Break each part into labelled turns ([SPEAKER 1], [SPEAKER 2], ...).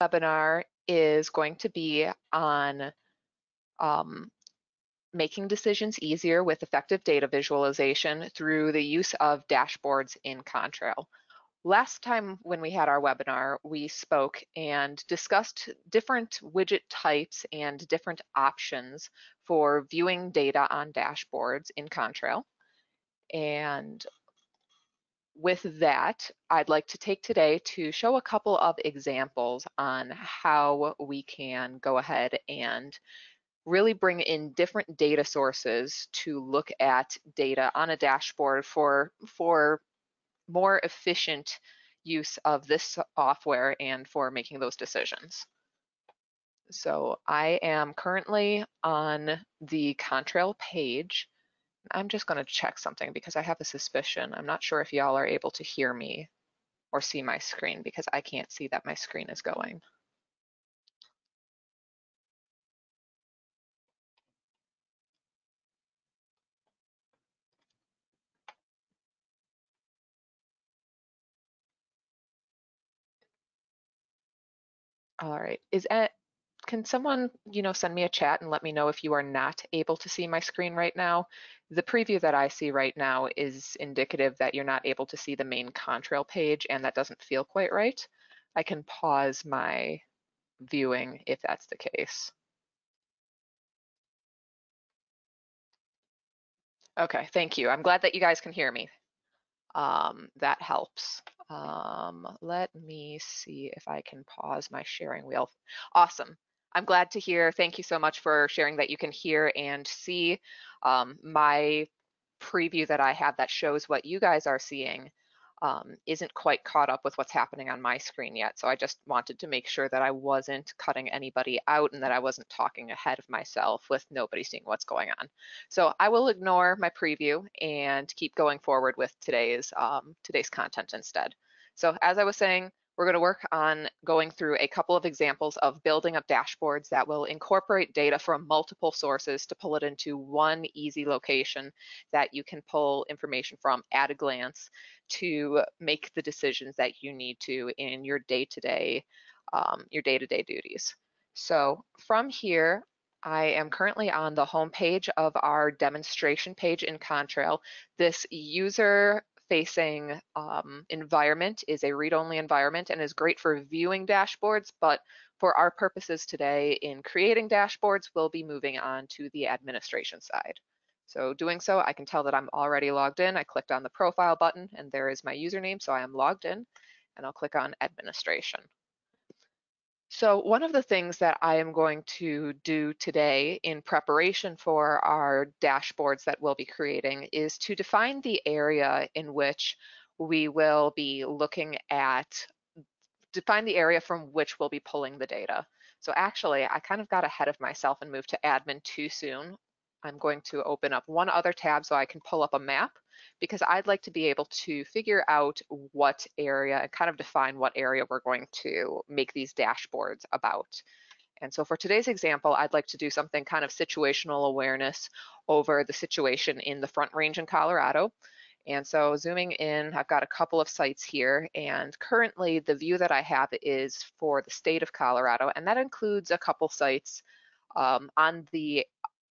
[SPEAKER 1] Webinar is going to be on making decisions easier with effective data visualization through the use of dashboards in Contrail. Last time when we had our webinar, we spoke and discussed different widget types and different options for viewing data on dashboards in Contrail. And with that, I'd like to take today to show a couple of examples on how we can go ahead and really bring in different data sources to look at data on a dashboard for more efficient use of this software and for making those decisions. So I am currently on the Contrail page. I'm just going to check something because I have a suspicion. I'm not sure if y'all are able to hear me or see my screen because I can't see that my screen is going. All right, can someone, send me a chat and let me know if you are not able to see my screen right now? The preview that I see right now is indicative that you're not able to see the main Contrail page, and that doesn't feel quite right. I can pause my viewing if that's the case. Okay, thank you. I'm glad that you guys can hear me. That helps. Let me see if I can pause my sharing wheel. Awesome. I'm glad to hear. Thank you so much for sharing that you can hear and see my preview that I have that shows what you guys are seeing isn't quite caught up with what's happening on my screen yet. So I just wanted to make sure that I wasn't cutting anybody out and that I wasn't talking ahead of myself with nobody seeing what's going on. So I will ignore my preview and keep going forward with today's content instead. So as I was saying, we're going to work on going through a couple of examples of building up dashboards that will incorporate data from multiple sources to pull it into one easy location that you can pull information from at a glance to make the decisions that you need to in your day-to-day duties. So from here, I am currently on the home page of our demonstration page in Contrail. This user-facing environment is a read-only environment and is great for viewing dashboards, but for our purposes today in creating dashboards, we'll be moving on to the administration side. So doing so, I can tell that I'm already logged in. I clicked on the profile button and there is my username, so I am logged in, and I'll click on administration. So one of the things that I am going to do today in preparation for our dashboards that we'll be creating is to define the area in which we will be looking at, define the area from which we'll be pulling the data. So actually, I kind of got ahead of myself and moved to admin too soon. I'm going to open up one other tab so I can pull up a map because I'd like to be able to figure out what area and kind of define what area we're going to make these dashboards about. And so for today's example, I'd like to do something kind of situational awareness over the situation in the Front Range in Colorado. And so zooming in, I've got a couple of sites here, and currently the view that I have is for the state of Colorado, and that includes a couple sites on the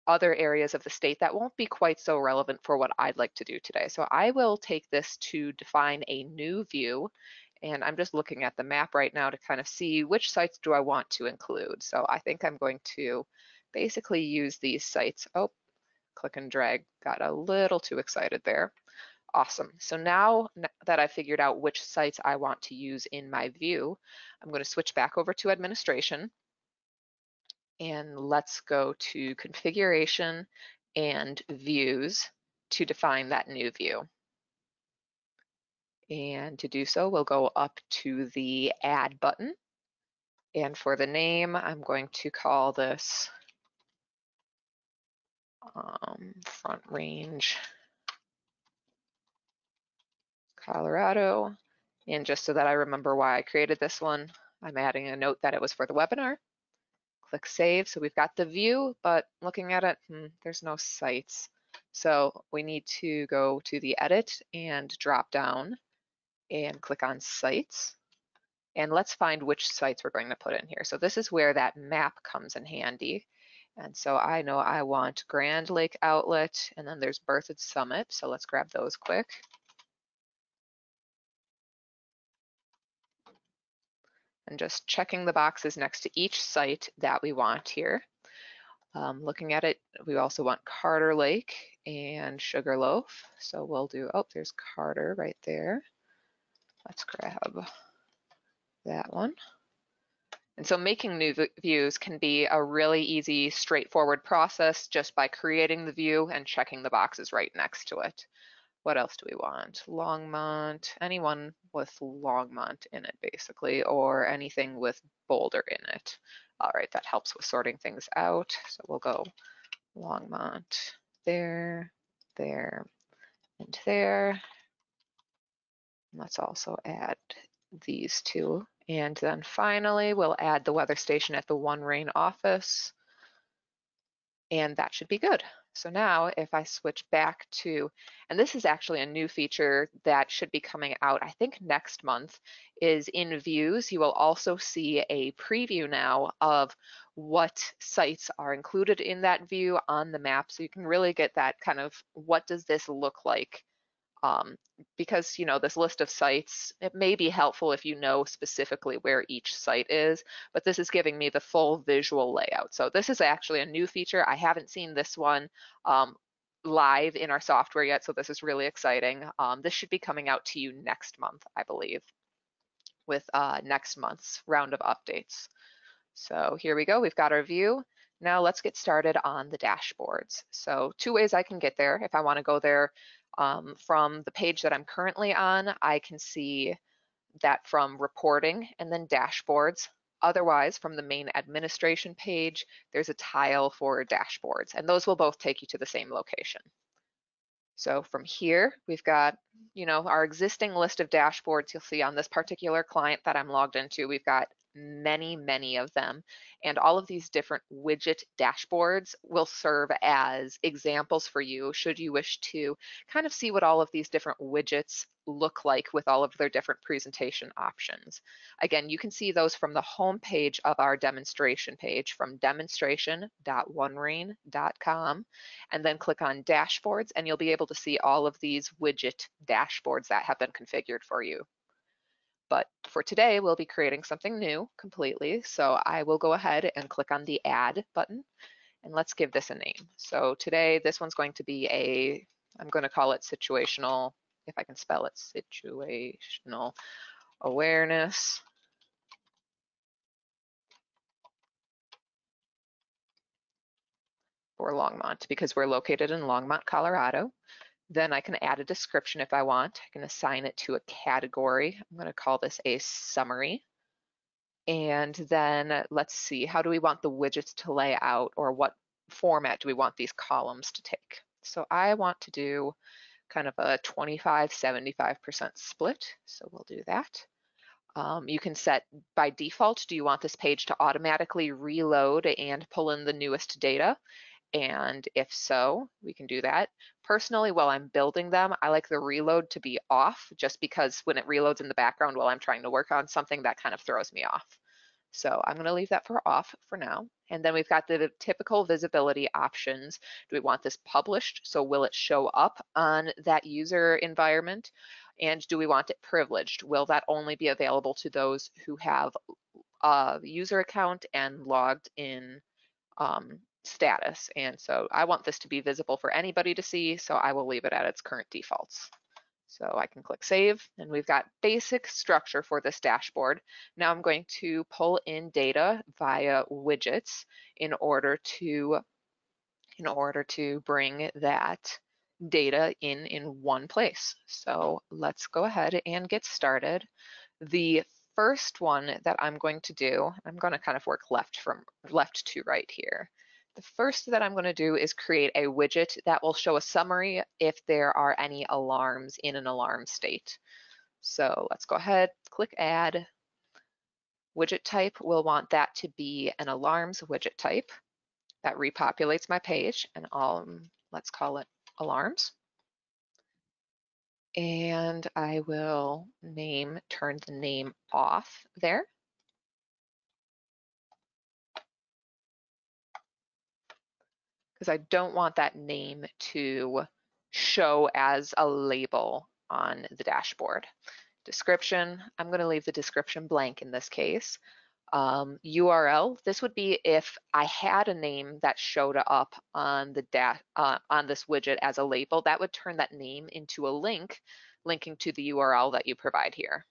[SPEAKER 1] other areas of the state that won't be quite so relevant for what I'd like to do today. So I will take this to define a new view, and I'm just looking at the map right now to kind of see which sites do I want to include. So I think I'm going to basically use these sites. Oh, click and drag, got a little too excited there. Awesome. So now that I've figured out which sites I want to use in my view, I'm going to switch back over to administration. And let's go to configuration and views to define that new view. And to do so, we'll go up to the add button. And for the name, I'm going to call this Front Range Colorado. And just so that I remember why I created this one, I'm adding a note that it was for the webinar. Click save. So we've got the view, but looking at it, there's no sites. So we need to go to the edit and drop down and click on sites. And let's find which sites we're going to put in here. So this is where that map comes in handy. And so I know I want Grand Lake Outlet, and then there's Berthoud Summit. So let's grab those quick. And just checking the boxes next to each site that we want here. Looking at it, we also want Carter Lake and Sugarloaf. So we'll do, oh, there's Carter right there. Let's grab that one. And so making new views can be a really easy, straightforward process just by creating the view and checking the boxes right next to it. What else do we want? Longmont, anyone with Longmont in it basically, or anything with Boulder in it. All right, that helps with sorting things out. So we'll go Longmont there, there, and there. Let's also add these two. And then finally, we'll add the weather station at the One Rain office. And that should be good. So now if I switch back to, and this is actually a new feature that should be coming out, I think next month, is in views. You will also see a preview now of what sites are included in that view on the map. So you can really get that kind of, what does this look like? Because this list of sites, it may be helpful if you know specifically where each site is, but this is giving me the full visual layout. So this is actually a new feature. I haven't seen this one live in our software yet, so this is really exciting. This should be coming out to you next month, I believe, with next month's round of updates. So here we go, we've got our view. Now let's get started on the dashboards. So two ways I can get there. If I want to go there from the page that I'm currently on, I can see that from reporting and then dashboards. Otherwise, from the main administration page, there's a tile for dashboards, and those will both take you to the same location. So from here, we've got, our existing list of dashboards. You'll see on this particular client that I'm logged into, we've got many of them. And all of these different widget dashboards will serve as examples for you should you wish to kind of see what all of these different widgets look like with all of their different presentation options. Again, you can see those from the home page of our demonstration page from demonstration.onerain.com, and then click on dashboards and you'll be able to see all of these widget dashboards that have been configured for you. But for today, we'll be creating something new completely. So I will go ahead and click on the Add button, and let's give this a name. So today, this one's going to be I'm going to call it situational, if I can spell it, situational awareness for Longmont, because we're located in Longmont, Colorado. Then I can add a description if I want. I can assign it to a category. I'm going to call this a summary. And then let's see, how do we want the widgets to lay out, or what format do we want these columns to take? So I want to do kind of a 25-75% split. So we'll do that. You can set by default, do you want this page to automatically reload and pull in the newest data? And if so, we can do that. Personally, while I'm building them, I like the reload to be off, just because when it reloads in the background while I'm trying to work on something, that kind of throws me off. So I'm going to leave that for off for now. And then we've got the typical visibility options. Do we want this published? So will it show up on that user environment? And do we want it privileged? Will that only be available to those who have a user account and logged in status? And so I want this to be visible for anybody to see, so I will leave it at its current defaults. So I can click save, and we've got basic structure for this dashboard. Now I'm going to pull in data via widgets in order to bring that data in one place. So let's go ahead and get started. The first one that I'm going to do, I'm going to kind of work left to right here. The first that I'm going to do is create a widget that will show a summary if there are any alarms in an alarm state. So let's go ahead, click add. Widget type, we'll want that to be an alarms widget type. That repopulates my page, and let's call it alarms. And I will turn the name off there. Because I don't want that name to show as a label on the dashboard. Description, I'm going to leave the description blank in this case. URL, this would be if I had a name that showed up on the on this widget as a label, that would turn that name into a link, linking to the URL that you provide here.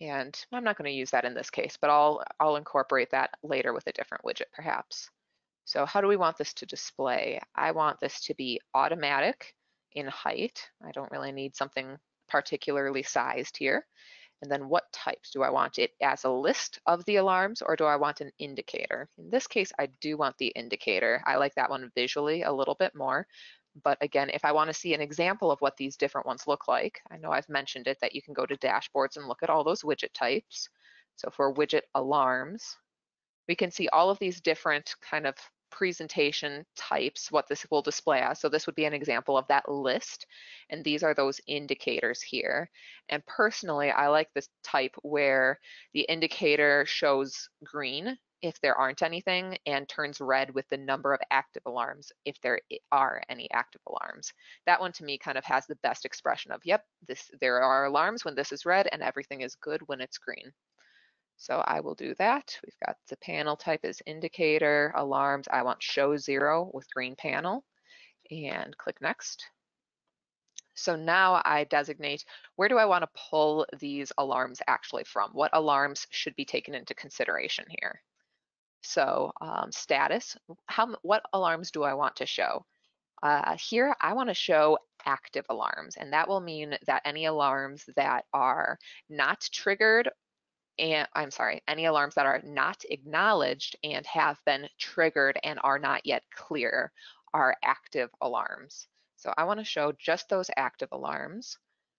[SPEAKER 1] And I'm not going to use that in this case, but I'll incorporate that later with a different widget perhaps. So how do we want this to display? I want this to be automatic in height. I don't really need something particularly sized here. And then what types? Do I want it as a list of the alarms or do I want an indicator? In this case, I do want the indicator. I like that one visually a little bit more. But again, if I want to see an example of what these different ones look like, I know I've mentioned it that you can go to dashboards and look at all those widget types. So for widget alarms, we can see all of these different kind of presentation types, what this will display as. So this would be an example of that list. And these are those indicators here. And personally, I like this type where the indicator shows green if there aren't anything and turns red with the number of active alarms if there are any active alarms. That one to me kind of has the best expression of, yep, there are alarms when this is red and everything is good when it's green. So I will do that. We've got the panel type is indicator, alarms. I want show 0 with green panel and click next. So now I designate where do I want to pull these alarms actually from? What alarms should be taken into consideration here? So status, what alarms do I want to show? Here I want to show active alarms, and that will mean that any alarms that are not triggered and I'm sorry, any alarms that are not acknowledged and have been triggered and are not yet clear are active alarms. So I want to show just those active alarms.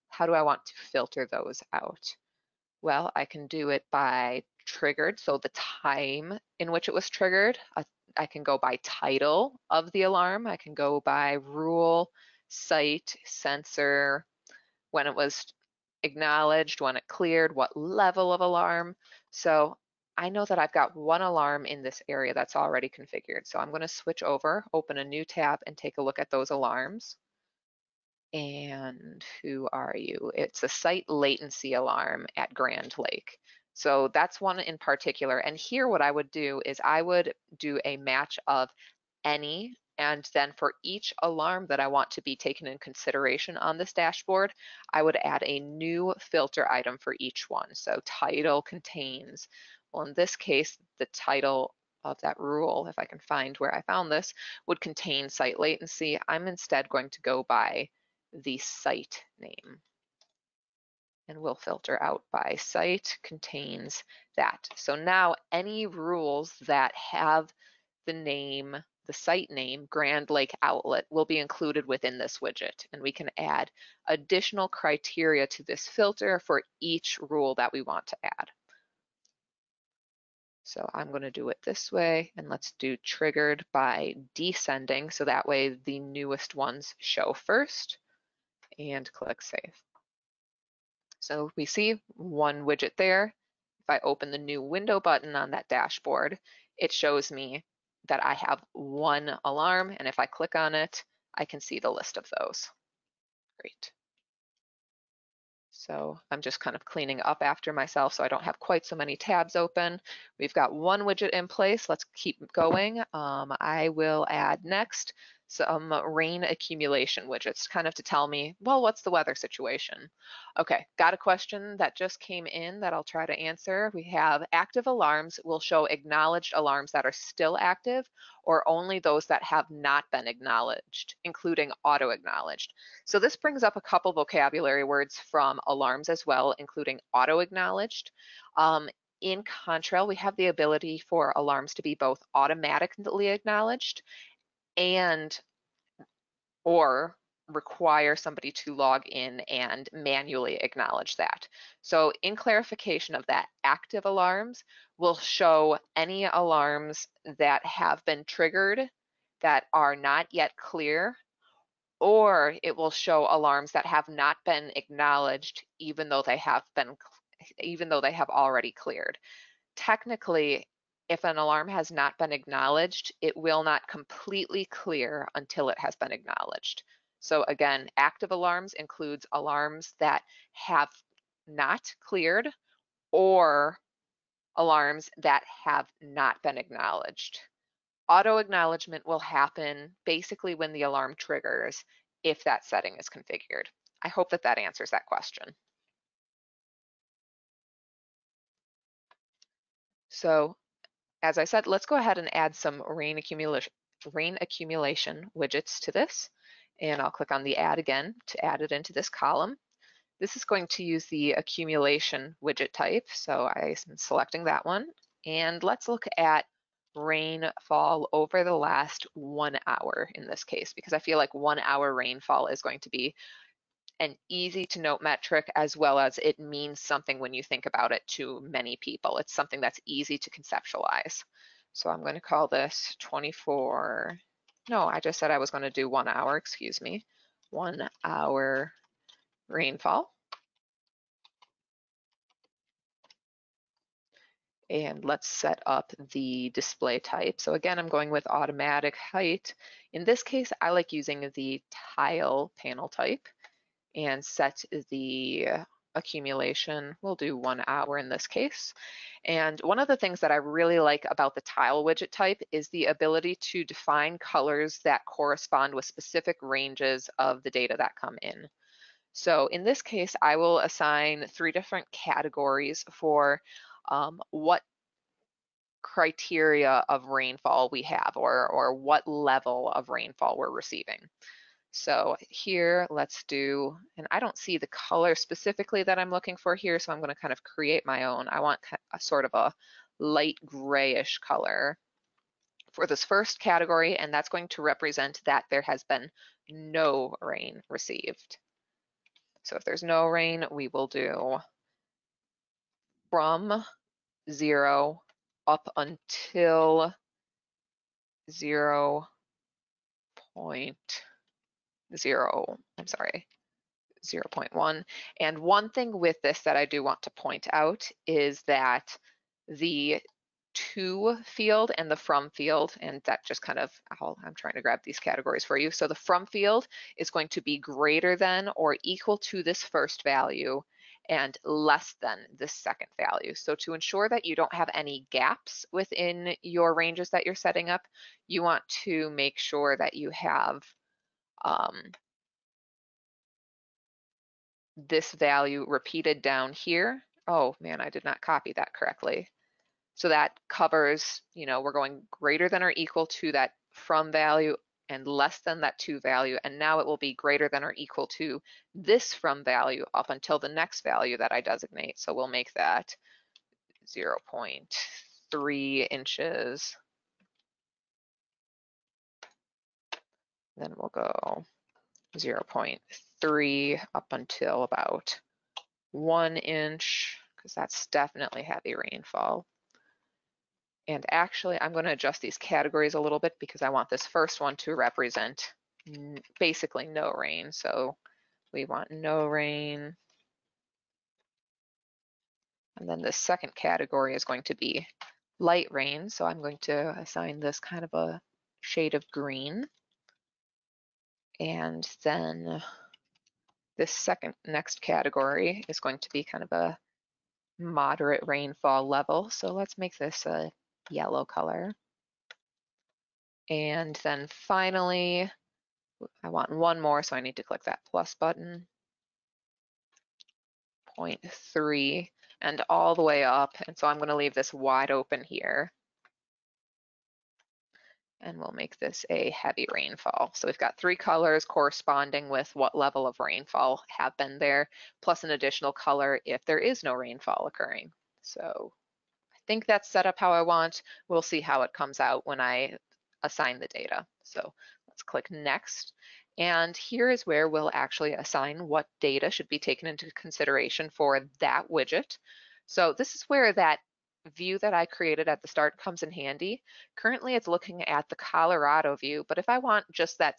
[SPEAKER 1] How do I want to filter those out? Well, I can do it by triggered, so the time in which it was triggered. I can go by title of the alarm. I can go by rule, site, sensor, when it was acknowledged, when it cleared, what level of alarm. So I know that I've got one alarm in this area that's already configured. So I'm going to switch over, open a new tab, and take a look at those alarms. And who are you? It's a site latency alarm at Grand Lake. So that's one in particular. And here what I would do is I would do a match of any, and then for each alarm that I want to be taken in consideration on this dashboard, I would add a new filter item for each one. So title contains, well, in this case, the title of that rule, if I can find where I found this, would contain site latency. I'm instead going to go by the site name. And we'll filter out by site contains that. So now any rules that have the name, the site name, Grand Lake Outlet, will be included within this widget. And we can add additional criteria to this filter for each rule that we want to add. So I'm going to do it this way, and let's do triggered by descending, so that way the newest ones show first, and click save. So we see one widget there. If I open the new window button on that dashboard, it shows me that I have one alarm, and if I click on it, I can see the list of those. Great. So I'm just kind of cleaning up after myself so I don't have quite so many tabs open. We've got one widget in place. Let's keep going. I will add next some rain accumulation widgets, kind of to tell me, well, what's the weather situation? Okay, got a question that just came in that I'll try to answer. We have active alarms will show acknowledged alarms that are still active or only those that have not been acknowledged, including auto-acknowledged. So this brings up a couple vocabulary words from alarms as well, including auto-acknowledged. In Contrail, we have the ability for alarms to be both automatically acknowledged and or require somebody to log in and manually acknowledge that. So in clarification of that, active alarms will show any alarms that have been triggered that are not yet clear or it will show alarms that have not been acknowledged even though they have already cleared. Technically, if an alarm has not been acknowledged, it will not completely clear until it has been acknowledged. So again, active alarms includes alarms that have not cleared or alarms that have not been acknowledged. Auto acknowledgement will happen basically when the alarm triggers if that setting is configured. I hope that that answers that question. So as I said, let's go ahead and add some rain accumulation widgets to this. And I'll click on the add again to add it into this column. This is going to use the accumulation widget type. So I'm selecting that one. And let's look at rainfall over the last 1 hour in this case, because I feel like 1 hour rainfall is going to be an easy to note metric, as well as it means something when you think about it to many people. It's something that's easy to conceptualize. So I'm going to call this 24. No, I just said I was going to do 1 hour, excuse me. 1 hour rainfall. And let's set up the display type. So again, I'm going with automatic height. In this case, I like using the tile panel type and set the accumulation. We'll do 1 hour in this case. And one of the things that I really like about the tile widget type is the ability to define colors that correspond with specific ranges of the data that come in. So in this case, I will assign 3 different categories for what criteria of rainfall we have, or what level of rainfall we're receiving. So here, let's do, and I don't see the color specifically that I'm looking for here, so I'm going to kind of create my own. I want a sort of a light grayish color for this first category, and that's going to represent that there has been no rain received. So if there's no rain, we will do from 0 up until 0.0, 0.1. And one thing with this that I do want to point out is that the to field and the from field, and that just kind of, I'm trying to grab these categories for you. So the from field is going to be greater than or equal to this first value and less than this second value. So to ensure that you don't have any gaps within your ranges that you're setting up, you want to make sure that you have this value repeated down here. Oh man, I did not copy that correctly. So that covers, we're going greater than or equal to that from value and less than that to value. And now it will be greater than or equal to this from value up until the next value that I designate. So we'll make that 0.3 inches. Then we'll go 0.3 up until about 1 inch, because that's definitely heavy rainfall. And actually, I'm going to adjust these categories a little bit because I want this first one to represent basically no rain. So we want no rain. And then the second category is going to be light rain. So I'm going to assign this kind of a shade of green. And then this next category is going to be kind of a moderate rainfall level. So let's make this a yellow color. And then finally, I want one more, so I need to click that plus button. 0.3 and all the way up. And so I'm going to leave this wide open here. And we'll make this a heavy rainfall. So we've got 3 colors corresponding with what level of rainfall have been there, plus an additional color if there is no rainfall occurring. So I think that's set up how I want. We'll see how it comes out when I assign the data. So let's click next. And here is where we'll actually assign what data should be taken into consideration for that widget. So this is where that view that I created at the start comes in handy. Currently it's looking at the Colorado view, but if I want just that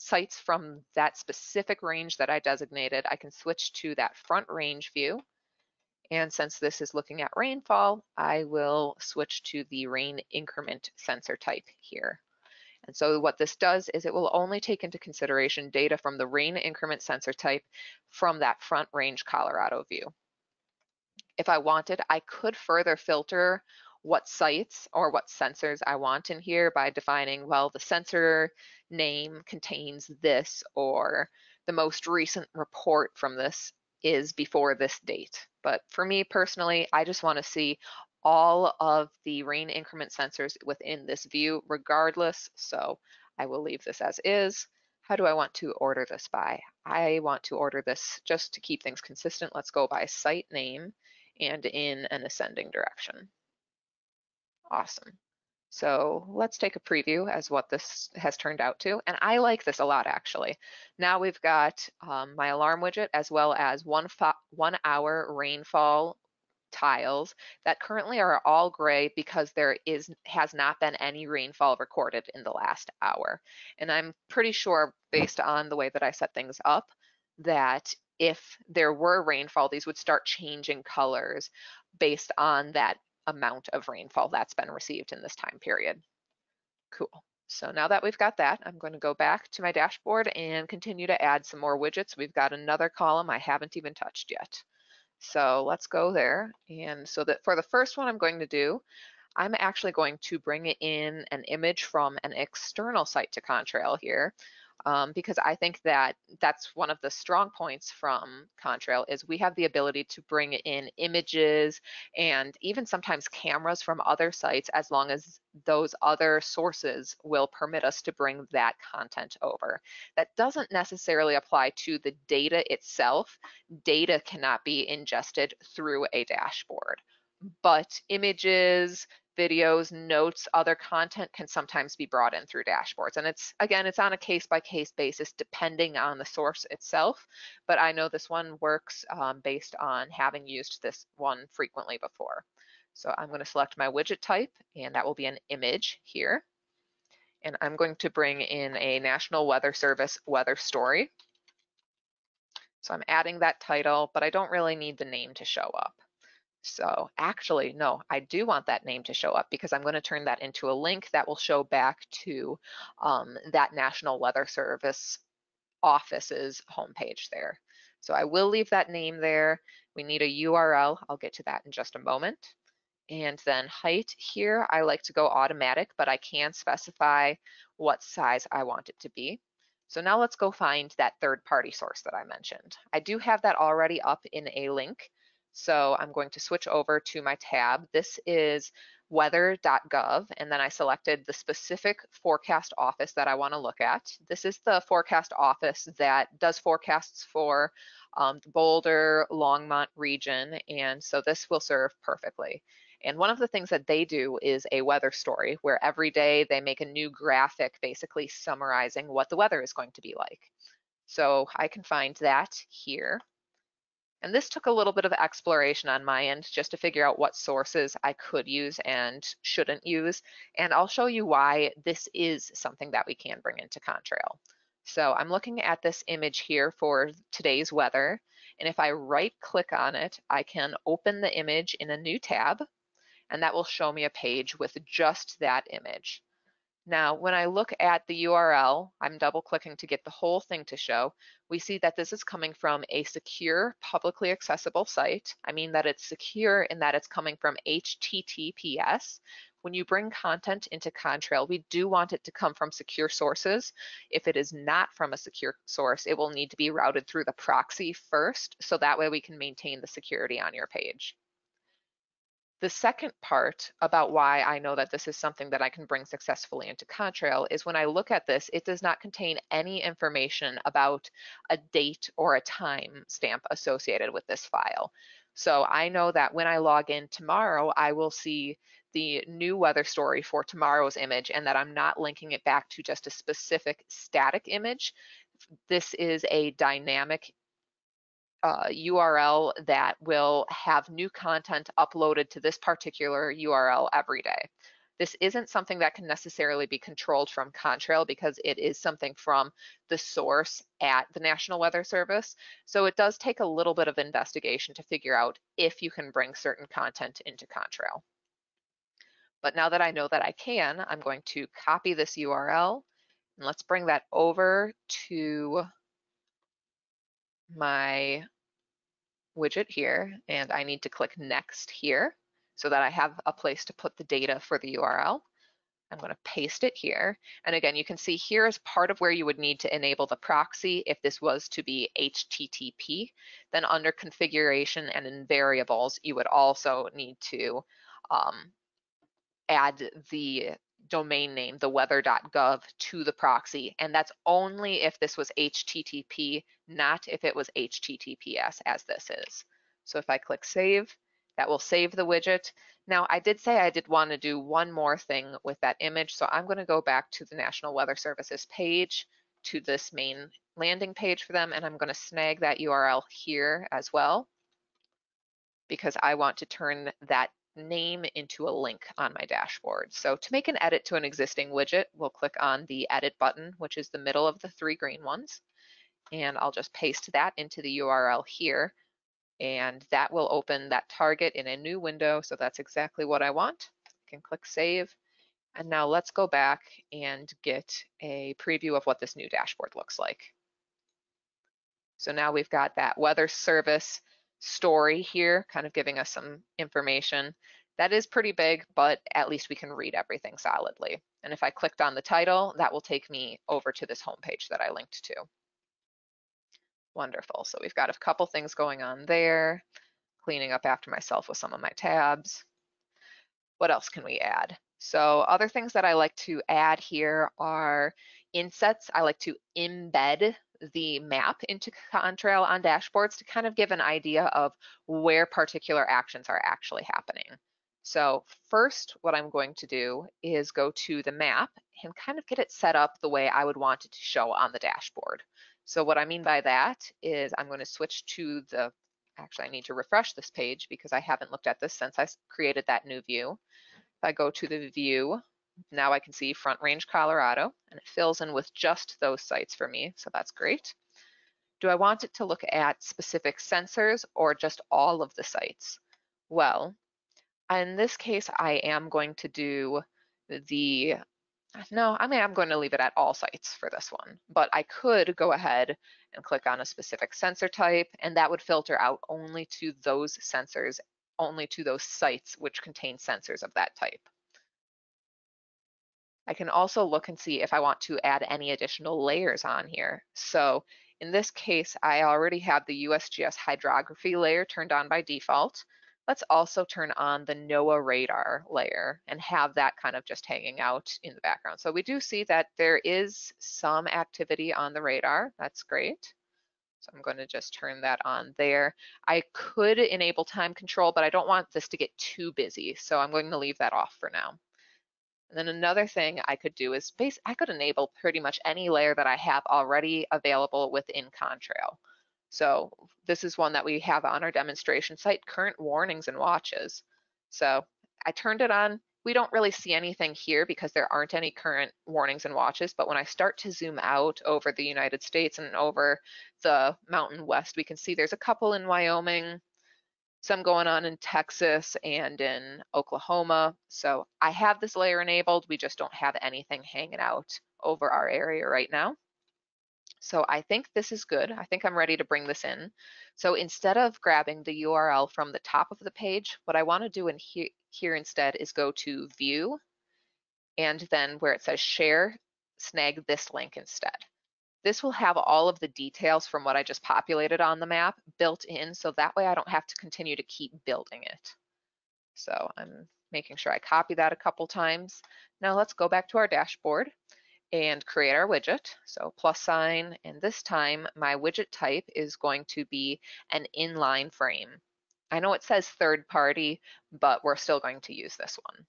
[SPEAKER 1] sites from that specific range that I designated, I can switch to that front range view. And since this is looking at rainfall, I will switch to the rain increment sensor type here. And so what this does is it will only take into consideration data from the rain increment sensor type from that front range Colorado view. If I wanted, I could further filter what sites or what sensors I want in here by defining, well, the sensor name contains this, or the most recent report from this is before this date. But for me personally, I just want to see all of the rain increment sensors within this view regardless, so I will leave this as is. How do I want to order this by? I want to order this just to keep things consistent. Let's go by site name and in an ascending direction. Awesome. So let's take a preview as what this has turned out to. And I like this a lot, actually. Now we've got my alarm widget as well as 1 hour rainfall tiles that currently are all gray because there has not been any rainfall recorded in the last hour. And I'm pretty sure, based on the way that I set things up, that if there were rainfall, these would start changing colors based on that amount of rainfall that's been received in this time period. Cool. So now that we've got that, I'm going to go back to my dashboard and continue to add some more widgets. We've got another column I haven't even touched yet. So let's go there. And so that for the first one I'm going to do, I'm actually going to bring in an image from an external site to Contrail here. Because I think that that's one of the strong points from Contrail is we have the ability to bring in images and even sometimes cameras from other sites as long as those other sources will permit us to bring that content over. That doesn't necessarily apply to the data itself. Data cannot be ingested through a dashboard, but images, videos, notes, other content can sometimes be brought in through dashboards. And it's on a case-by-case basis depending on the source itself, but I know this one works based on having used this one frequently before. So I'm going to select my widget type, and that will be an image here. And I'm going to bring in a National Weather Service weather story. So I'm adding that title, but I don't really need the name to show up. So actually, no, I do want that name to show up because I'm going to turn that into a link that will show back to that National Weather Service office's homepage there. So I will leave that name there. We need a URL. I'll get to that in just a moment. And then height here, I like to go automatic, but I can specify what size I want it to be. So now let's go find that third-party source that I mentioned. I do have that already up in a link. So I'm going to switch over to my tab. This is weather.gov, and then I selected the specific forecast office that I want to look at. This is the forecast office that does forecasts for the Boulder, Longmont region, and so this will serve perfectly. And one of the things that they do is a weather story where every day they make a new graphic basically summarizing what the weather is going to be like. So I can find that here. And this took a little bit of exploration on my end just to figure out what sources I could use and shouldn't use. And I'll show you why this is something that we can bring into Contrail. So I'm looking at this image here for today's weather. And if I right click on it, I can open the image in a new tab, and that will show me a page with just that image. Now, when I look at the URL, I'm double clicking to get the whole thing to show. We see that this is coming from a secure, publicly accessible site. I mean that it's secure in that it's coming from HTTPS. When you bring content into Contrail, we do want it to come from secure sources. If it is not from a secure source, it will need to be routed through the proxy first, so that way we can maintain the security on your page. The second part about why I know that this is something that I can bring successfully into Contrail is when I look at this, it does not contain any information about a date or a time stamp associated with this file. So I know that when I log in tomorrow, I will see the new weather story for tomorrow's image and that I'm not linking it back to just a specific static image. This is a dynamic URL that will have new content uploaded to this particular URL every day. This isn't something that can necessarily be controlled from Contrail because it is something from the source at the National Weather Service. So it does take a little bit of investigation to figure out if you can bring certain content into Contrail. But now that I know that I can, I'm going to copy this URL and let's bring that over to my widget here, and I need to click next here so that I have a place to put the data for the URL. I'm going to paste it here. And again, you can see here is part of where you would need to enable the proxy if this was to be HTTP. Then under configuration and in variables, you would also need to add the domain name, the weather.gov, to the proxy. And that's only if this was HTTP, not if it was HTTPS as this is. So if I click save, that will save the widget. Now I did say I did want to do one more thing with that image. So I'm going to go back to the National Weather Service's page, to this main landing page for them. And I'm going to snag that URL here as well, because I want to turn that name into a link on my dashboard. So to make an edit to an existing widget, we'll click on the edit button, which is the middle of the three green ones. And I'll just paste that into the URL here. And that will open that target in a new window. So that's exactly what I want. I can click save. And now let's go back and get a preview of what this new dashboard looks like. So now we've got that weather service story here, kind of giving us some information. That is pretty big, but at least we can read everything solidly. And if I clicked on the title, that will take me over to this homepage that I linked to. Wonderful. So we've got a couple things going on there, cleaning up after myself with some of my tabs. What else can we add? So other things that I like to add here are insets. I like to embed the map into Contrail on dashboards to kind of give an idea of where particular actions are actually happening. So first, what I'm going to do is go to the map and kind of get it set up the way I would want it to show on the dashboard. So what I mean by that is I'm going to switch to the, actually I need to refresh this page because I haven't looked at this since I created that new view. If I go to the view, now I can see Front Range, Colorado, and it fills in with just those sites for me, so that's great. Do I want it to look at specific sensors or just all of the sites? Well, in this case, I am going to do the, no, I mean, I'm going to leave it at all sites for this one, but I could go ahead and click on a specific sensor type, and that would filter out only to those sensors, only to those sites which contain sensors of that type. I can also look and see if I want to add any additional layers on here. So in this case, I already have the USGS hydrography layer turned on by default. Let's also turn on the NOAA radar layer and have that kind of just hanging out in the background. So we do see that there is some activity on the radar. That's great. So I'm going to just turn that on there. I could enable time control, but I don't want this to get too busy. So I'm going to leave that off for now. And then another thing I could do is I could enable pretty much any layer that I have already available within Contrail. So this is one that we have on our demonstration site, current warnings and watches. So I turned it on. We don't really see anything here because there aren't any current warnings and watches, but when I start to zoom out over the United States and over the Mountain West, we can see there's a couple in Wyoming, some going on in Texas and in Oklahoma. So I have this layer enabled. We just don't have anything hanging out over our area right now. So I think this is good. I think I'm ready to bring this in. So instead of grabbing the URL from the top of the page, what I want to do in here instead is go to View, and then where it says Share, snag this link instead. This will have all of the details from what I just populated on the map built in, so that way I don't have to continue to keep building it. So I'm making sure I copy that a couple times. Now let's go back to our dashboard and create our widget. So plus sign, and this time my widget type is going to be an inline frame. I know it says third party, but we're still going to use this one.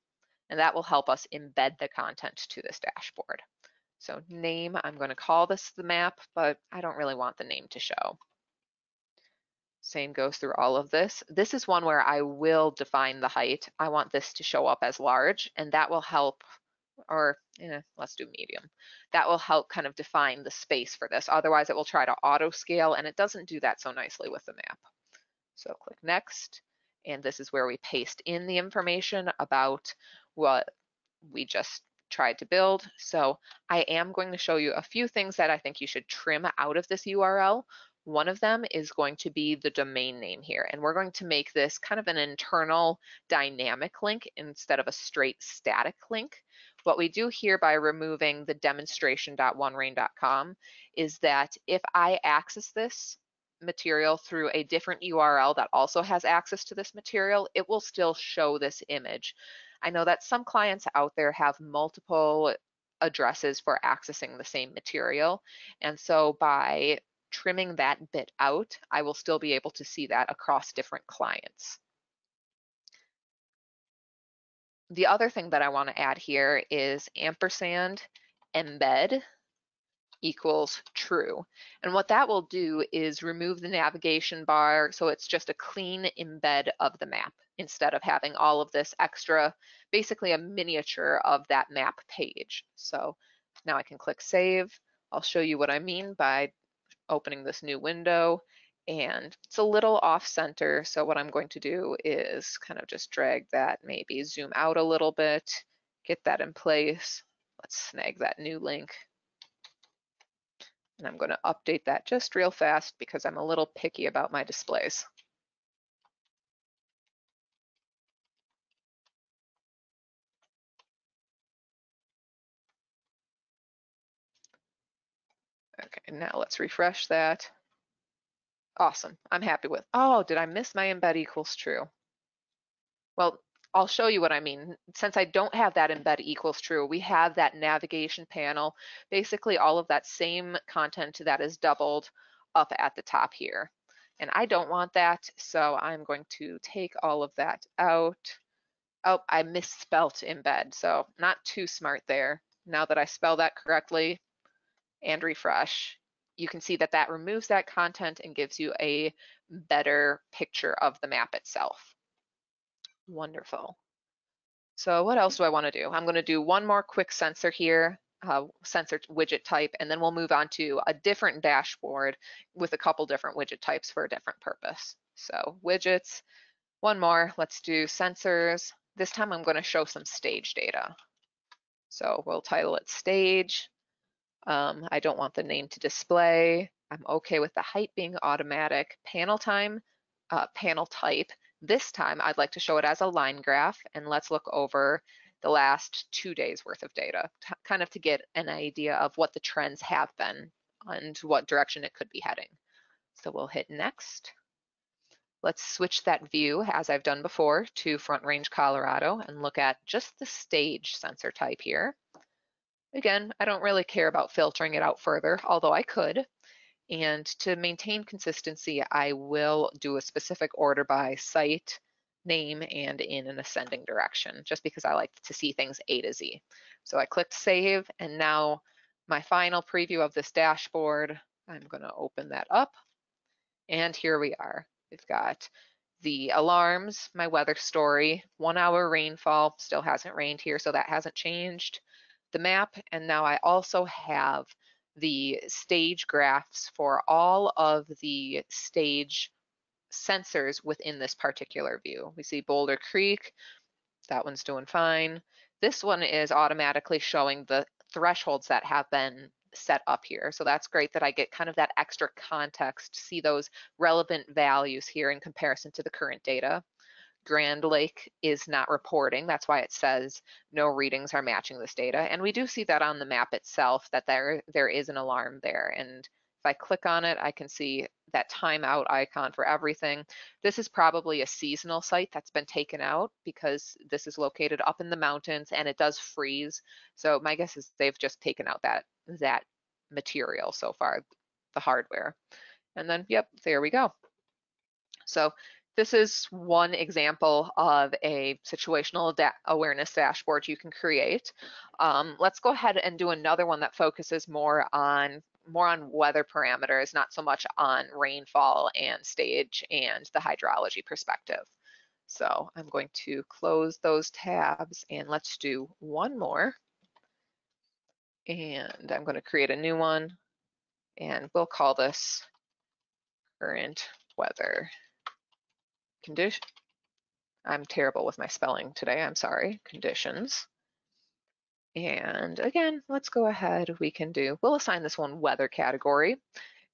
[SPEAKER 1] And that will help us embed the content to this dashboard. So name, I'm going to call this the map, but I don't really want the name to show. Same goes through all of this. This is one where I will define the height. I want this to show up as large, and that will help, or let's do medium. That will help kind of define the space for this. Otherwise, it will try to auto scale, and it doesn't do that so nicely with the map. So click next, and this is where we paste in the information about what we just tried to build. So I am going to show you a few things that I think you should trim out of this URL. One of them is going to be the domain name here, and we're going to make this kind of an internal dynamic link instead of a straight static link. What we do here by removing the demonstration.onerain.com is that if I access this material through a different URL that also has access to this material, it will still show this image. I know that some clients out there have multiple addresses for accessing the same material, and so by trimming that bit out, I will still be able to see that across different clients. The other thing that I want to add here is ampersand embed equals true. And what that will do is remove the navigation bar, so it's just a clean embed of the map instead of having all of this extra, basically a miniature of that map page. So now I can click save. I'll show you what I mean by opening this new window, and it's a little off center. So what I'm going to do is kind of just drag that, maybe zoom out a little bit, get that in place. Let's snag that new link. And I'm going to update that just real fast because I'm a little picky about my displays. Okay, now let's refresh that. Awesome, I'm happy with, oh, did I miss my embed equals true? Well, I'll show you what I mean. Since I don't have that embed equals true, we have that navigation panel, basically all of that same content that is doubled up at the top here. And I don't want that, so I'm going to take all of that out. Oh, I misspelt embed, so not too smart there. Now that I spell that correctly and refresh, you can see that that removes that content and gives you a better picture of the map itself. Wonderful. So what else do I want to do? I'm going to do one more quick sensor here, sensor widget type, and then we'll move on to a different dashboard with a couple different widget types for a different purpose. So widgets, one more, let's do sensors. This time I'm going to show some stage data. So we'll title it stage. I don't want the name to display. I'm okay with the height being automatic. Panel time, panel type. This time I'd like to show it as a line graph, and let's look over the last 2 days worth of data, kind of to get an idea of what the trends have been and what direction it could be heading. So we'll hit next. Let's switch that view, as I've done before, to Front Range Colorado and look at just the stage sensor type here. Again, I don't really care about filtering it out further, although I could. And to maintain consistency, I will do a specific order by site, name, and in an ascending direction, just because I like to see things A to Z. So I clicked save, and now my final preview of this dashboard, I'm going to open that up. And here we are. We've got the alarms, my weather story, 1 hour rainfall, still hasn't rained here, so that hasn't changed. The map, and now I also have the stage graphs for all of the stage sensors within this particular view. We see Boulder Creek, that one's doing fine. This one is automatically showing the thresholds that have been set up here. So that's great that I get kind of that extra context, see those relevant values here in comparison to the current data. Grand Lake is not reporting. That's why it says no readings are matching this data. And we do see that on the map itself, that there is an alarm there. And if I click on it, I can see that timeout icon for everything. This is probably a seasonal site that's been taken out because this is located up in the mountains and it does freeze. So my guess is they've just taken out that material so far, the hardware. And then, yep, there we go. So this is one example of a situational awareness dashboard you can create. Let's go ahead and do another one that focuses more on more on weather parameters, not so much on rainfall and stage and the hydrology perspective. So I'm going to close those tabs and let's do one more. And I'm going to create a new one and we'll call this current weather condition. I'm terrible with my spelling today, I'm sorry, conditions. And again, let's go ahead, we'll assign this one weather category.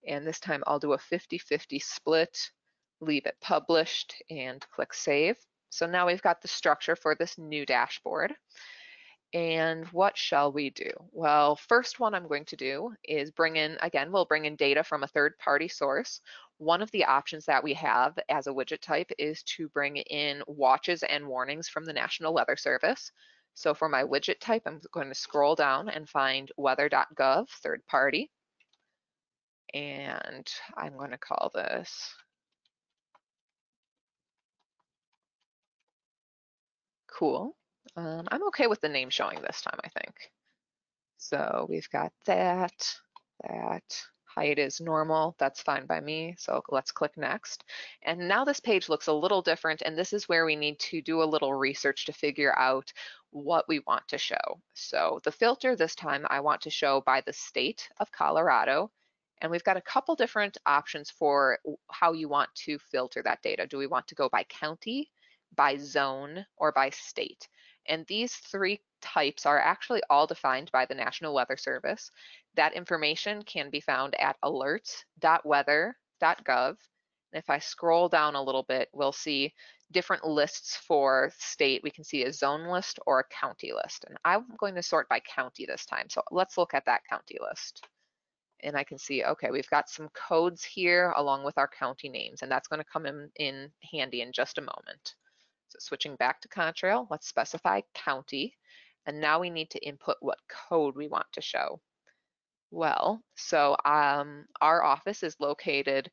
[SPEAKER 1] And this time I'll do a 50-50 split, leave it published and click save. So now we've got the structure for this new dashboard. And what shall we do? Well, first one I'm going to do is we'll bring in data from a third-party source. One of the options that we have as a widget type is to bring in watches and warnings from the National Weather Service. So for my widget type, I'm going to scroll down and find weather.gov, third party. And I'm going to call this cool. I'm okay with the name showing this time, I think. So we've got that height is normal, that's fine by me. So let's click next. And now this page looks a little different, and this is where we need to do a little research to figure out what we want to show. So the filter this time I want to show by the state of Colorado. And we've got a couple different options for how you want to filter that data. Do we want to go by county, by zone, or by state? And these three types are actually all defined by the National Weather Service. That information can be found at alerts.weather.gov. And if I scroll down a little bit, we'll see different lists for state. We can see a zone list or a county list. And I'm going to sort by county this time. So let's look at that county list. And I can see, okay, we've got some codes here along with our county names, and that's going to come in handy in just a moment. So switching back to Contrail, let's specify county. And now we need to input what code we want to show. Well, so our office is located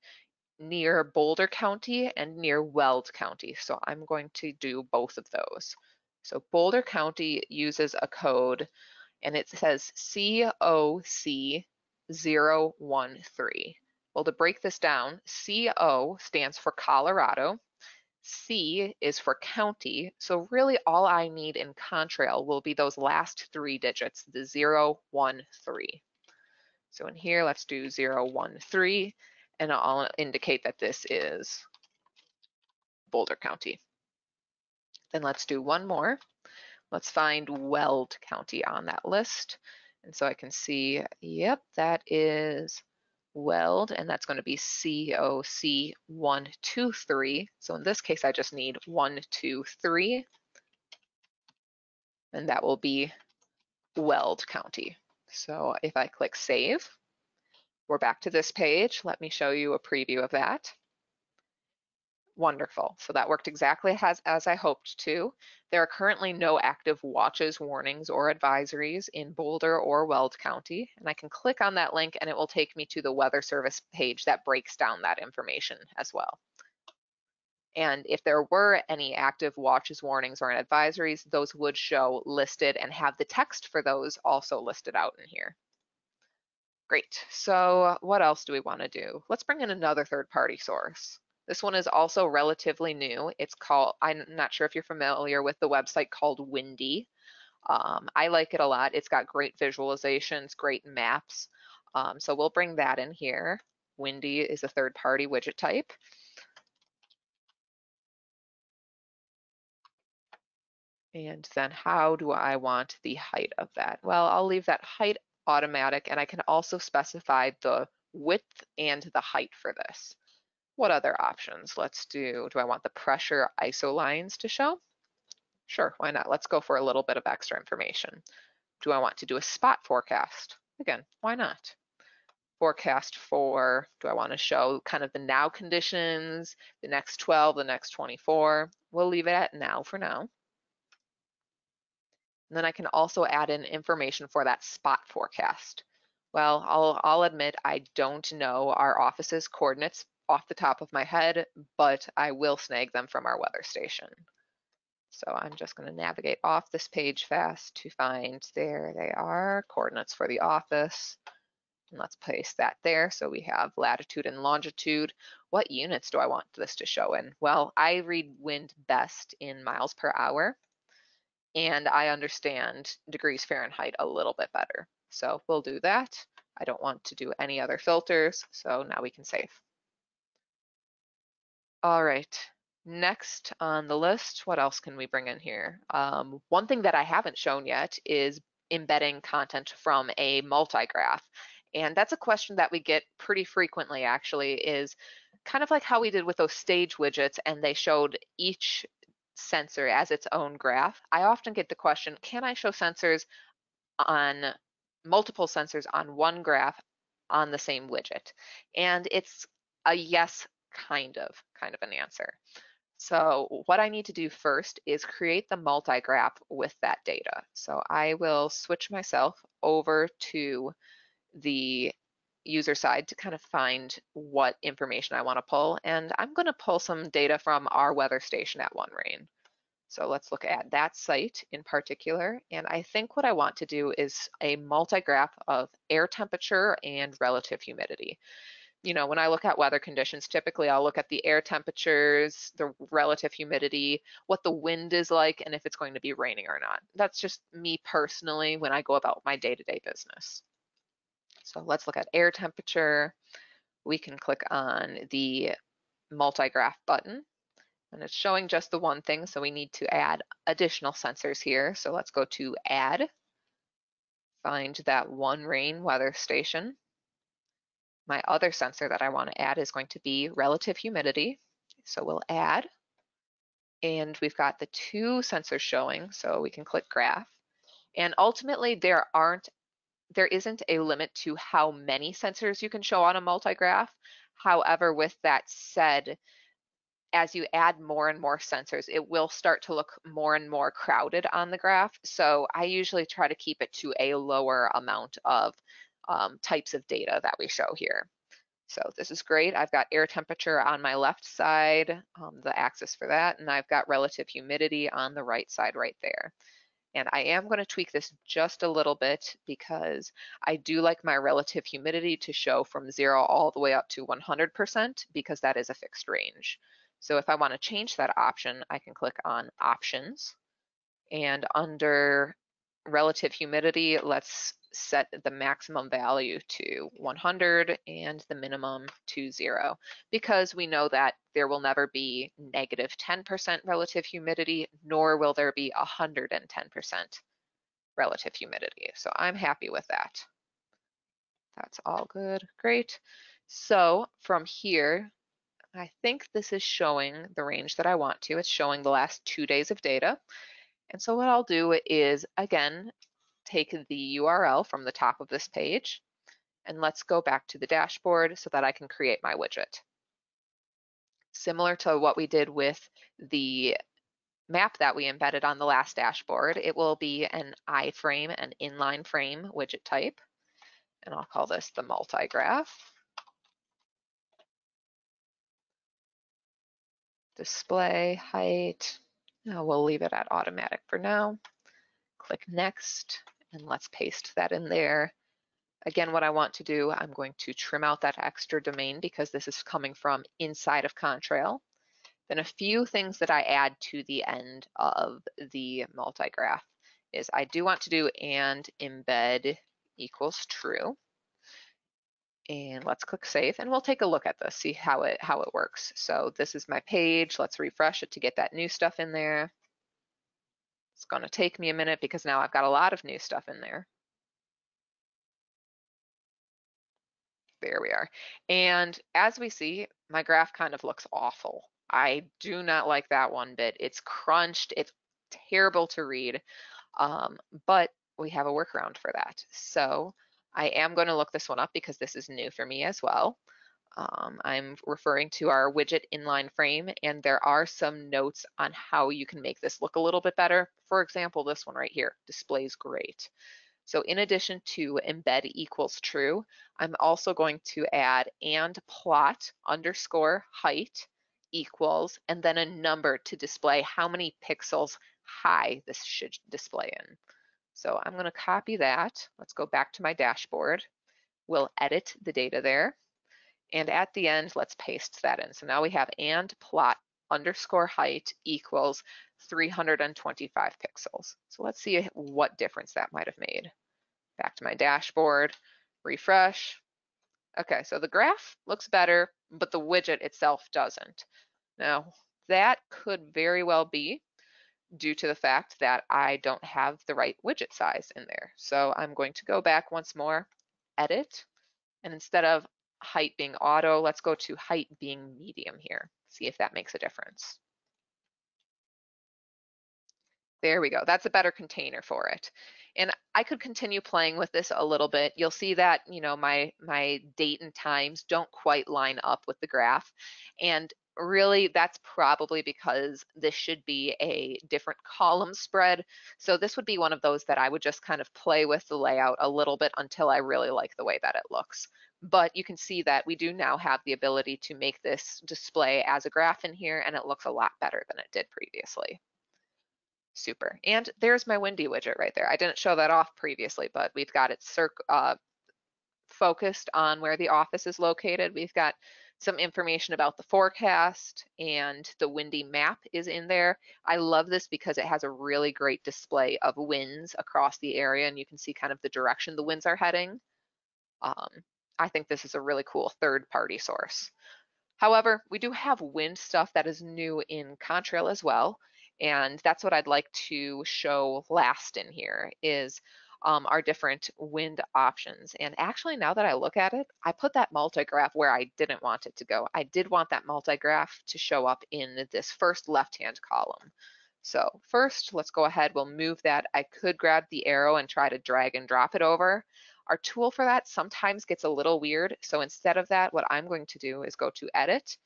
[SPEAKER 1] near Boulder County and near Weld County. So I'm going to do both of those. So Boulder County uses a code and it says COC 013. Well, to break this down, CO stands for Colorado. C is for county, so really all I need in Contrail will be those last three digits, the 013. So in here, let's do 013, and I'll indicate that this is Boulder County. Then let's do one more. Let's find Weld County on that list. And so I can see, yep, that is Weld, and that's going to be COC 123. So in this case, I just need 123, and that will be Weld County. So if I click save, we're back to this page. Let me show you a preview of that. Wonderful. So that worked exactly as I hoped to. There are currently no active watches, warnings, or advisories in Boulder or Weld County. And I can click on that link and it will take me to the Weather Service page that breaks down that information as well. And if there were any active watches, warnings, or advisories, those would show listed and have the text for those also listed out in here. Great. So what else do we want to do? Let's bring in another third-party source. This one is also relatively new. It's called, I'm not sure if you're familiar with the website called Windy. I like it a lot. It's got great visualizations, great maps. So we'll bring that in here. Windy is a third-party widget type. And then how do I want the height of that? Well, I'll leave that height automatic, and I can also specify the width and the height for this. What other options? Let's do I want the pressure ISO lines to show? Sure, why not? Let's go for a little bit of extra information. Do I want to do a spot forecast? Again, why not? Forecast for, do I want to show kind of the now conditions, the next 12, the next 24? We'll leave it at now for now. And then I can also add in information for that spot forecast. Well, I'll admit I don't know our office's coordinates off the top of my head, but I will snag them from our weather station. So I'm just going to navigate off this page fast to find, there they are, coordinates for the office. And let's paste that there. So we have latitude and longitude. What units do I want this to show in? Well, I read wind best in miles per hour, and I understand degrees Fahrenheit a little bit better. So we'll do that. I don't want to do any other filters, so now we can save. All right, next on the list, what else can we bring in here? One thing that I haven't shown yet is embedding content from a multigraph. And that's a question that we get pretty frequently, actually, is kind of like how we did with those stage widgets, and they showed each sensor as its own graph. I often get the question, can I show sensors on multiple sensors on one graph on the same widget? And it's a yes, kind of an answer. So what I need to do first is create the multi-graph with that data. So I will switch myself over to the user side to kind of find what information I want to pull. And I'm going to pull some data from our weather station at One Rain. So let's look at that site in particular. And I think what I want to do is a multi-graph of air temperature and relative humidity. You know, when I look at weather conditions, typically I'll look at the air temperatures, the relative humidity, what the wind is like, and if it's going to be raining or not. That's just me personally when I go about my day-to-day business. So let's look at air temperature. We can click on the multi-graph button, and it's showing just the one thing, so we need to add additional sensors here. So let's go to Add, find that One Rain weather station. My other sensor that I want to add is going to be relative humidity. So we'll add, and we've got the two sensors showing, so we can click Graph. And ultimately, there isn't a limit to how many sensors you can show on a multi-graph. However, with that said, as you add more and more sensors, it will start to look more and more crowded on the graph. So I usually try to keep it to a lower amount of types of data that we show here. So this is great. I've got air temperature on my left side, the axis for that, and I've got relative humidity on the right side right there. And I am going to tweak this just a little bit because I do like my relative humidity to show from 0 all the way up to 100% because that is a fixed range. So if I want to change that option, I can click on Options, and under relative humidity, let's set the maximum value to 100 and the minimum to 0, because we know that there will never be negative 10% relative humidity, nor will there be 110% relative humidity. So I'm happy with that. That's all good, great. So from here, I think this is showing the range that I want to. It's showing the last 2 days of data. And so what I'll do is, again, take the URL from the top of this page, and let's go back to the dashboard so that I can create my widget. Similar to what we did with the map that we embedded on the last dashboard, it will be an iframe, an inline frame widget type, and I'll call this the multi-graph. Display height, we'll leave it at automatic for now. Click next, and let's paste that in there. Again, what I want to do, I'm going to trim out that extra domain because this is coming from inside of Contrail. Then a few things that I add to the end of the multi-graph is I do want to do and embed equals true. And let's click save, and we'll take a look at this, see how it works. So this is my page. Let's refresh it to get that new stuff in there. It's going to take me a minute because now I've got a lot of new stuff in there. There we are. And as we see, my graph kind of looks awful. I do not like that one bit. It's crunched, it's terrible to read, but we have a workaround for that. So I am going to look this one up because this is new for me as well. I'm referring to our widget inline frame, and there are some notes on how you can make this look a little bit better. For example, this one right here displays great. So in addition to embed equals true, I'm also going to add and plot underscore height equals, and then a number to display how many pixels high this should display in. So I'm going to copy that. Let's go back to my dashboard. We'll edit the data there. And at the end, let's paste that in. So now we have and plot underscore height equals 325 pixels. So let's see what difference that might have made. Back to my dashboard, refresh. Okay, so the graph looks better, but the widget itself doesn't. Now, that could very well be due to the fact that I don't have the right widget size in there. So I'm going to go back once more, edit, and instead of height being auto, let's go to height being medium here. See if that makes a difference. There we go. That's a better container for it. And I could continue playing with this a little bit. You'll see that, you know, my date and times don't quite line up with the graph. And really that's probably because this should be a different column spread. So this would be one of those that I would just kind of play with the layout a little bit until I really like the way that it looks. But you can see that we do now have the ability to make this display as a graph in here, and it looks a lot better than it did previously. Super. And there's my windy widget right there. I didn't show that off previously, but we've got it focused on where the office is located. We've got some information about the forecast, and the windy map is in there. I love this because it has a really great display of winds across the area, and you can see kind of the direction the winds are heading. I think this is a really cool third-party source. However, we do have wind stuff that is new in Contrail as well, and that's what I'd like to show last in here is our different wind options. And actually, now that I look at it, I put that multigraph where I didn't want it to go. I did want that multigraph to show up in this first left-hand column. So first, let's go ahead, we'll move that. I could grab the arrow and try to drag and drop it over. Our tool for that sometimes gets a little weird. So instead of that, what I'm going to do is go to Edit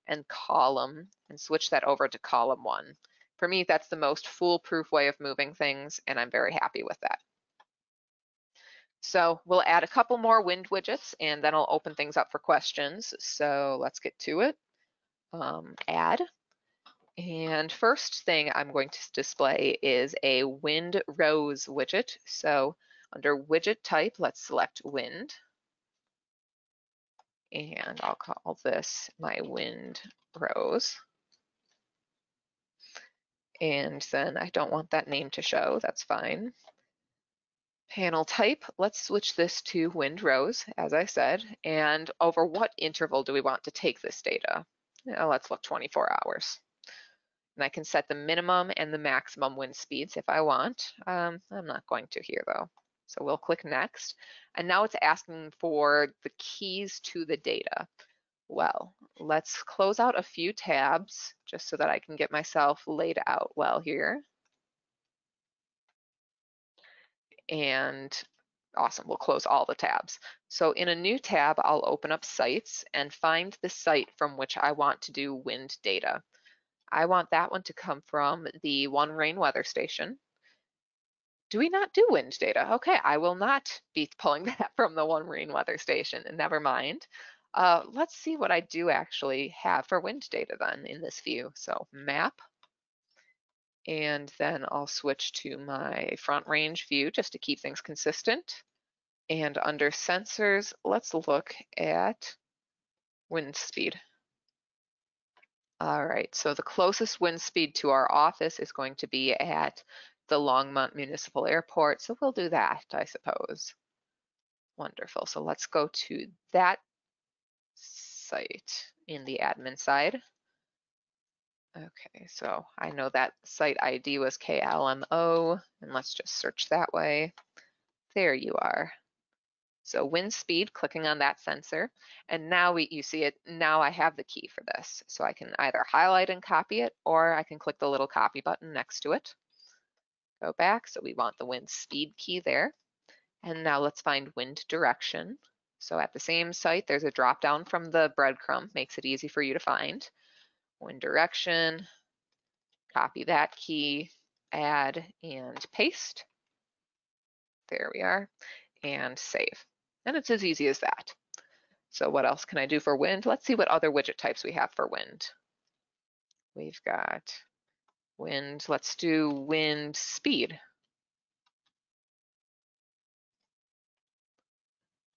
[SPEAKER 1] and Column and switch that over to Column 1. For me, that's the most foolproof way of moving things, and I'm very happy with that. So we'll add a couple more wind widgets, and then I'll open things up for questions. So let's get to it. Add. And first thing I'm going to display is a wind rows widget. So under widget type, let's select wind. And I'll call this my wind rows. And then I don't want that name to show, that's fine. Panel type, let's switch this to wind rows, as I said. And over what interval do we want to take this data? Now let's look 24 hours. And I can set the minimum and the maximum wind speeds if I want. I'm not going to here though. So we'll click next. And now it's asking for the keys to the data. Well, let's close out a few tabs just so that I can get myself laid out well here. And awesome, we'll close all the tabs. So in a new tab, I'll open up sites and find the site from which I want to do wind data. I want that one to come from the One Rain weather station. Do we not do wind data? Okay, I will not be pulling that from the One Rain weather station, and never mind. Let's see what I do actually have for wind data then in this view. So map, and then I'll switch to my front range view just to keep things consistent. And under sensors, let's look at wind speed. All right, so the closest wind speed to our office is going to be at the Longmont Municipal Airport, so we'll do that, I suppose. Wonderful, so let's go to that site in the admin side. Okay, so I know that site ID was KLMO, and let's just search that way. There you are. So wind speed, clicking on that sensor, and now you see it, now I have the key for this. So I can either highlight and copy it, or I can click the little copy button next to it. Go back, so we want the wind speed key there. And now let's find wind direction. So at the same site, there's a drop down from the breadcrumb, makes it easy for you to find. Wind direction, copy that key, add and paste. There we are, and save. And it's as easy as that. So what else can I do for wind? Let's see what other widget types we have for wind. We've got wind, let's do wind speed.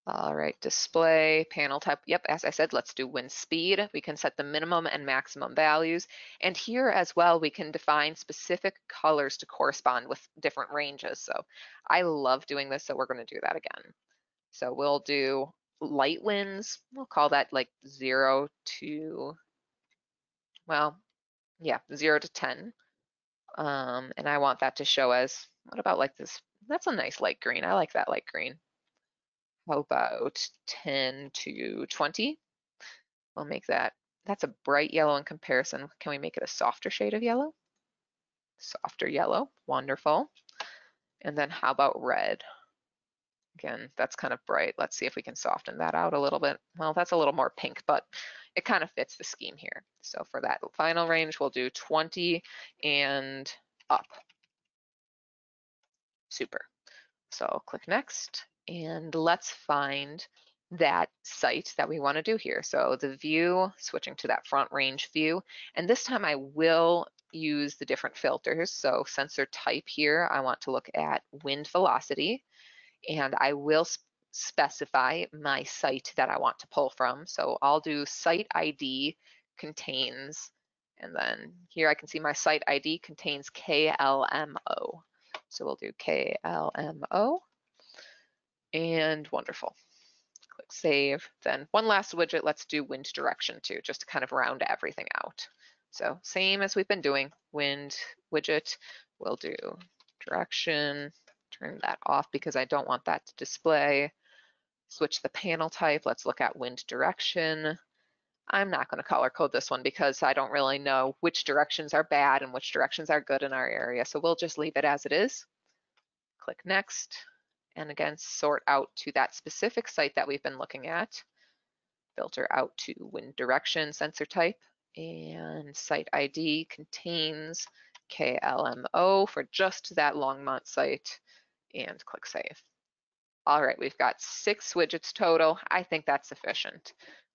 [SPEAKER 1] All right, display, panel type. Yep, as I said, let's do wind speed. We can set the minimum and maximum values. And here as well, we can define specific colors to correspond with different ranges. So I love doing this, so we're going to do that again. So we'll do light winds. We'll call that like 0 to, well, yeah, 0 to 10. And I want that to show as, what about like this? That's a nice light green. I like that light green. How about 10 to 20? We'll make that, that's a bright yellow in comparison. Can we make it a softer shade of yellow? Softer yellow, wonderful. And then how about red? Again, that's kind of bright. Let's see if we can soften that out a little bit. Well, that's a little more pink, but it kind of fits the scheme here. So for that final range, we'll do 20 and up. Super. So click next, and let's find that site that we want to do here. So the view, switching to that front range view, and this time I will use the different filters. So sensor type here, I want to look at wind velocity, and I will specify my site that I want to pull from. So I'll do site ID contains, and then here I can see my site ID contains KLMO. So we'll do KLMO. And wonderful. Click save. Then one last widget, let's do wind direction too, just to kind of round everything out. So same as we've been doing, wind widget, we'll do direction, turn that off because I don't want that to display. Switch the panel type, let's look at wind direction. I'm not going to color code this one because I don't really know which directions are bad and which directions are good in our area. So we'll just leave it as it is. Click next. And again, sort out to that specific site that we've been looking at. Filter out to wind direction sensor type, and site ID contains KLMO for just that Longmont site, and click save. All right, we've got 6 widgets total. I think that's sufficient.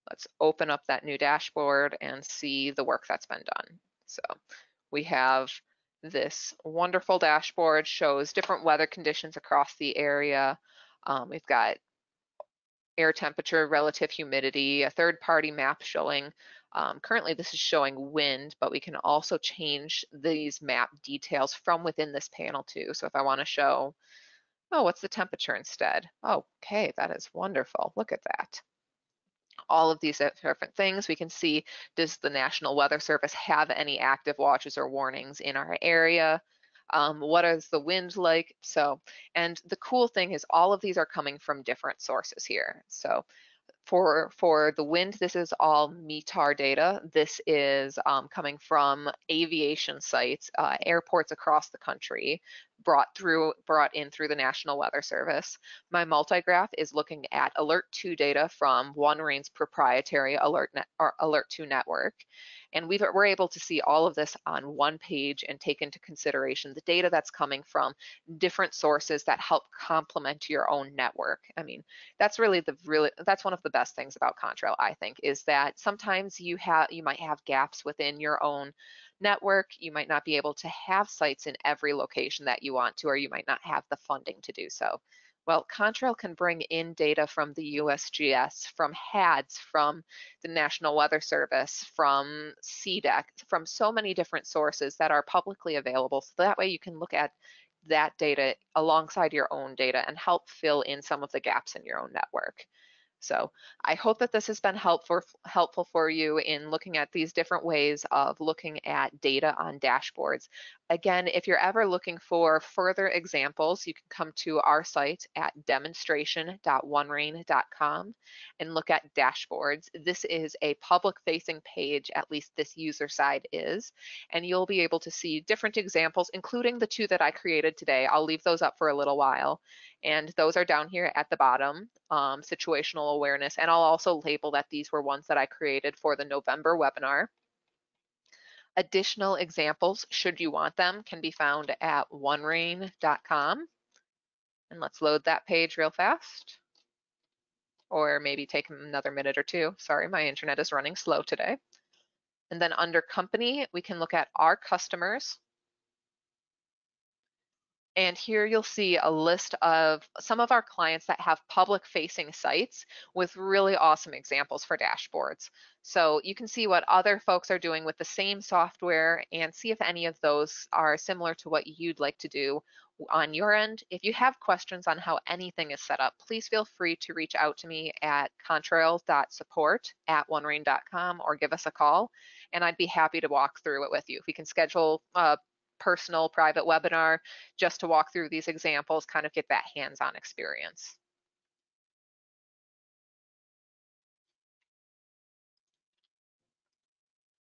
[SPEAKER 1] Let's open up that new dashboard and see the work that's been done. So we have this wonderful dashboard, shows different weather conditions across the area. We've got air temperature, relative humidity, a third-party map showing. Currently this is showing wind, but we can also change these map details from within this panel too. So if I want to show, oh, what's the temperature instead? Oh, okay, that is wonderful. Look at that. All of these different things. We can see, does the National Weather Service have any active watches or warnings in our area? What is the wind like? So, and the cool thing is all of these are coming from different sources here. So for the wind, this is all METAR data. This is coming from aviation sites, airports across the country, brought in through the National Weather Service. My multigraph is looking at Alert 2 data from OneRain's proprietary Alert 2 network. And we're able to see all of this on one page and take into consideration the data that's coming from different sources that help complement your own network. I mean, that's really that's one of the best things about Contrail, I think, is that sometimes you might have gaps within your own network. You might not be able to have sites in every location that you want to, or you might not have the funding to do so. Well, Contrail can bring in data from the USGS, from HADS, from the National Weather Service, from CDEC, from so many different sources that are publicly available. So that way you can look at that data alongside your own data and help fill in some of the gaps in your own network. So I hope that this has been helpful for you in looking at these different ways of looking at data on dashboards. Again, if you're ever looking for further examples, you can come to our site at demonstration.onerain.com and look at dashboards. This is a public-facing page, at least this user side is, and you'll be able to see different examples, including the 2 that I created today. I'll leave those up for a little while. And those are down here at the bottom, situational awareness. And I'll also label that these were ones that I created for the November webinar. Additional examples, should you want them, can be found at onerain.com. And let's load that page real fast. Or maybe take another minute or 2. Sorry, my internet is running slow today. And then under company, we can look at our customers. And here you'll see a list of some of our clients that have public-facing sites with really awesome examples for dashboards. So you can see what other folks are doing with the same software and see if any of those are similar to what you'd like to do on your end. If you have questions on how anything is set up, please feel free to reach out to me at contrail.support@onerain.com or give us a call, and I'd be happy to walk through it with you. If we can schedule a personal private webinar just to walk through these examples, kind of get that hands-on experience.